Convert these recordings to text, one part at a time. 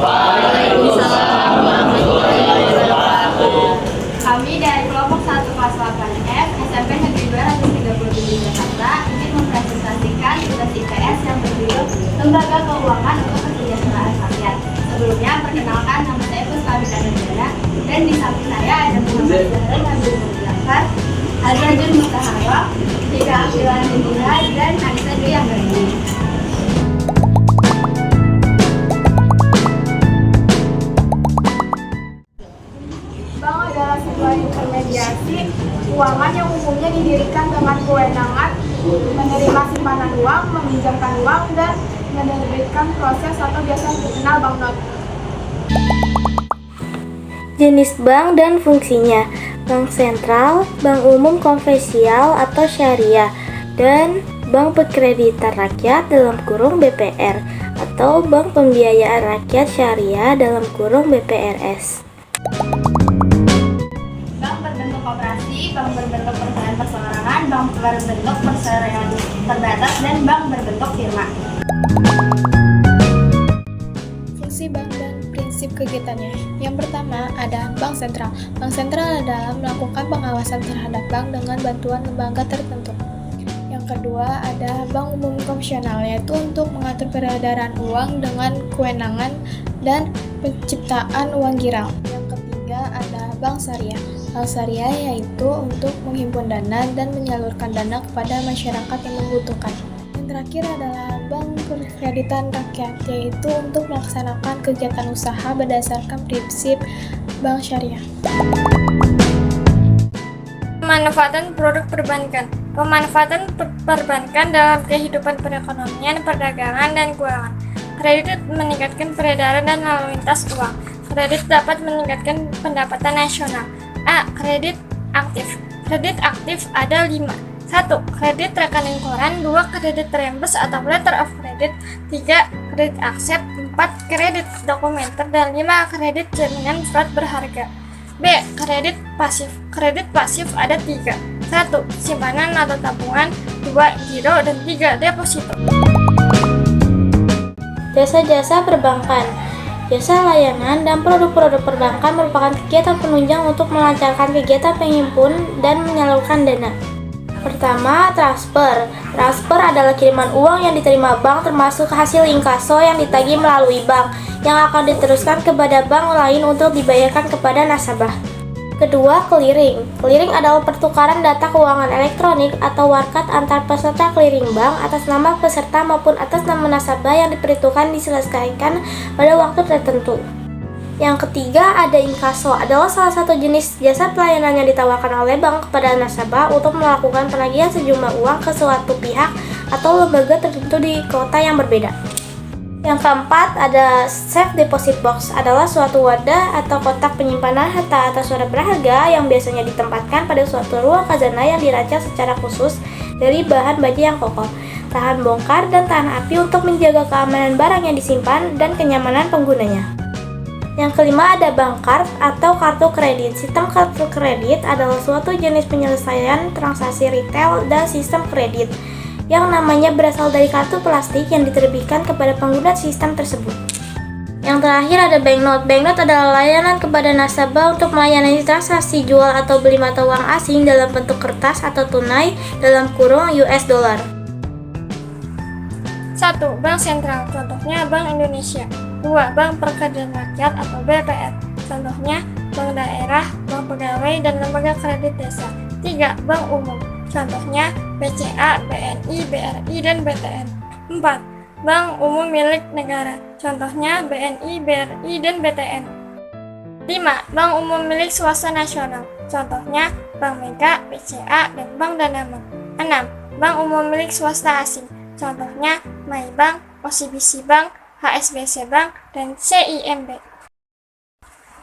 Waalaikumsalam warahmatullahi wabarakatuh. Kami dari kelompok 1 kelas 8F SMP Negeri 237 Jakarta ingin mempresentasikan tugas IPS yang berjudul Lembaga Keuangan untuk Kesejahteraan Rakyat. Sebelumnya, perkenalkan, nama saya Puspamita Nurjana, dan di samping saya ada Muhammad Zahra Nabil Mujafar, Azrajul Mutahara, Tika Akhilan Indira, dan Anissa Dwi Anggreni. Bank adalah sebuah intermediasi keuangan yang umumnya didirikan dengan kewenangan menerima simpanan uang, meminjamkan uang, dan menerbitkan proses atau biasa dikenal banknot. Jenis bank dan fungsinya: bank sentral, bank umum konvensional atau syariah, dan bank perkreditan rakyat dalam kurung BPR atau bank pembiayaan rakyat syariah dalam kurung BPRS. Bank berbentuk koperasi, bank berbentuk perusahaan perseorangan, bank berbentuk perseroan terbatas, dan bank berbentuk firma. Fungsi bank dan prinsip kegiatannya. Yang pertama ada bank sentral. Bank sentral adalah melakukan pengawasan terhadap bank dengan bantuan lembaga tertentu. Yang kedua ada bank umum konvensional, yaitu untuk mengatur peredaran uang dengan kewenangan dan penciptaan uang giral. Yang ketiga ada bank syariah. Bank syariah yaitu untuk menghimpun dana dan menyalurkan dana kepada masyarakat yang membutuhkan. Yang terakhir adalah bank perkreditan rakyat, yaitu untuk melaksanakan kegiatan usaha berdasarkan prinsip bank syariah. Pemanfaatan produk perbankan. Pemanfaatan perbankan dalam kehidupan perekonomian, perdagangan, dan keuangan. Kredit meningkatkan peredaran dan lalu lintas uang. Kredit dapat meningkatkan pendapatan nasional. A. Kredit aktif. Kredit aktif ada 5. 1. Kredit rekening koran. 2. Kredit reimburse atau letter of credit. 3. Kredit accept. 4. Kredit dokumenter. Dan 5. Kredit jaminan surat berharga. B. Kredit pasif. Kredit pasif ada 3. 1. Simpanan atau tabungan. 2. Giro. Dan 3. Deposito. Jasa-jasa perbankan. Jasa layanan dan produk-produk perbankan merupakan kegiatan penunjang untuk melancarkan kegiatan penghimpun dan menyalurkan dana. Pertama, transfer. Transfer adalah kiriman uang yang diterima bank termasuk hasil inkaso yang ditagih melalui bank yang akan diteruskan kepada bank lain untuk dibayarkan kepada nasabah. Kedua, clearing. Clearing adalah pertukaran data keuangan elektronik atau warkat antar peserta clearing bank atas nama peserta maupun atas nama nasabah yang diperhitungkan diselesaikan pada waktu tertentu. Yang ketiga, ada inkaso, adalah salah satu jenis jasa pelayanan yang ditawarkan oleh bank kepada nasabah untuk melakukan penagihan sejumlah uang ke suatu pihak atau lembaga tertentu di kota yang berbeda. Yang keempat, ada safe deposit box, adalah suatu wadah atau kotak penyimpanan harta atau surat berharga yang biasanya ditempatkan pada suatu ruang khazanah yang dirancang secara khusus dari bahan baja yang kokoh, tahan bongkar dan tahan api untuk menjaga keamanan barang yang disimpan dan kenyamanan penggunanya. Yang kelima, ada bank card atau kartu kredit. Sistem kartu kredit adalah suatu jenis penyelesaian transaksi retail dan sistem kredit yang namanya berasal dari kartu plastik yang diterbitkan kepada pengguna sistem tersebut. Yang terakhir ada banknote. Banknote adalah layanan kepada nasabah untuk melayani transaksi jual atau beli mata uang asing dalam bentuk kertas atau tunai dalam kurung US dollar. 1. Bank sentral, contohnya Bank Indonesia. 2. Bank perkreditan rakyat atau BPR, contohnya bank daerah, bank pegawai, dan lembaga kredit desa. 3. Bank umum, contohnya BCA, BNI, BRI, dan BTN. 4. Bank umum milik negara, contohnya BNI, BRI, dan BTN. 5. Bank umum milik swasta nasional, contohnya Bank Mega, BCA, dan Bank Danamon. 6. Bank umum milik swasta asing, contohnya Maybank, OCBC Bank, HSBC Bank, dan CIMB.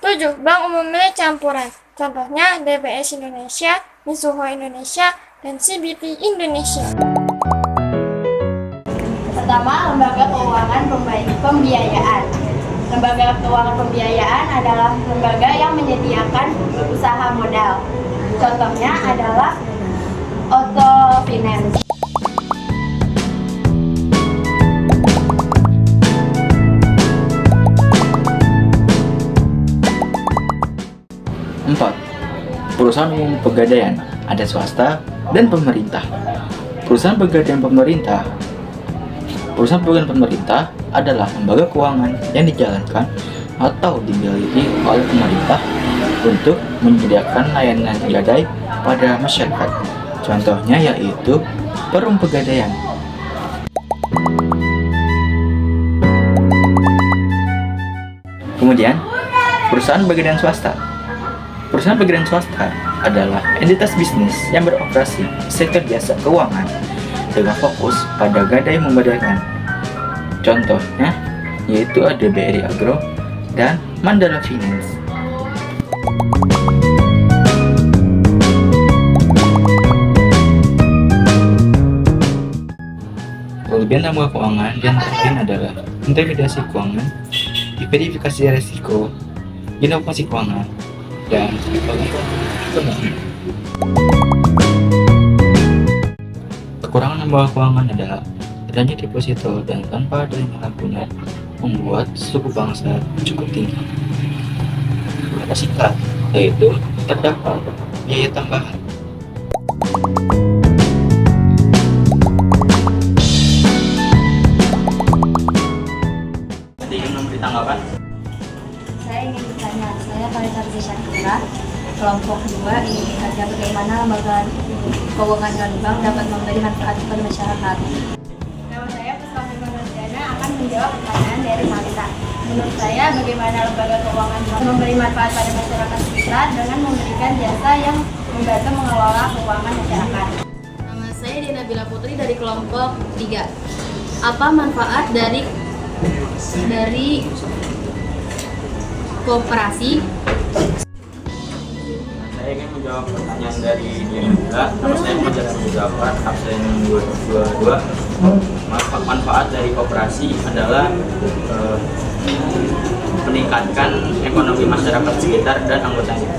7. Bank umum milik campuran, contohnya DBS Indonesia, Mizuho Indonesia, dan CBT Indonesia. Pertama, lembaga keuangan pembiayaan. Lembaga keuangan pembiayaan adalah lembaga yang menyediakan usaha modal. Contohnya adalah Auto Finance. Perusahaan umum pegadaian, ada swasta dan pemerintah. Perusahaan pegadaian pemerintah adalah lembaga keuangan yang dijalankan atau dimiliki oleh pemerintah untuk menyediakan layanan gadai pada masyarakat. Contohnya yaitu Perum Pegadaian. Kemudian, perusahaan pegadaian swasta. Perusahaan pegadaian swasta adalah entitas bisnis yang beroperasi di sektor jasa keuangan dengan fokus pada gadai memgadaikan. Contohnya yaitu ada BRI Agro dan Mandala Finance. Kelebihan lembaga keuangan yang lain adalah integrasi keuangan, verifikasi risiko, inovasi keuangan, dan ekonomi. Kekurangan lembaga keuangan adalah adanya deposito dan tanpa adanya akunnya membuat suku bangsa cukup tinggi. Kata singkat, yaitu terdapat biaya tambahan. Ada yang memberi tanggapan? Saya ingin bertanya, saya Kalita Syakira, kelompok 2 ingin bertanya bagaimana lembaga keuangan non-bank dapat memberi manfaat kepada masyarakat. Nama saya Puspami Manurjana akan menjawab pertanyaan dari Kalita. Menurut saya, bagaimana lembaga keuangan memberi manfaat pada masyarakat sekitar dengan memberikan jasa yang membantu mengelola keuangan masyarakat. Nama saya Dina Bila Putri dari kelompok 3. Apa manfaat dari koperasi? Saya ingin menjawab pertanyaan dari Diana Bila. Nama saya Muhammad Muzafar, absen 222. Manfaat dari koperasi adalah meningkatkan ekonomi masyarakat sekitar dan anggotanya.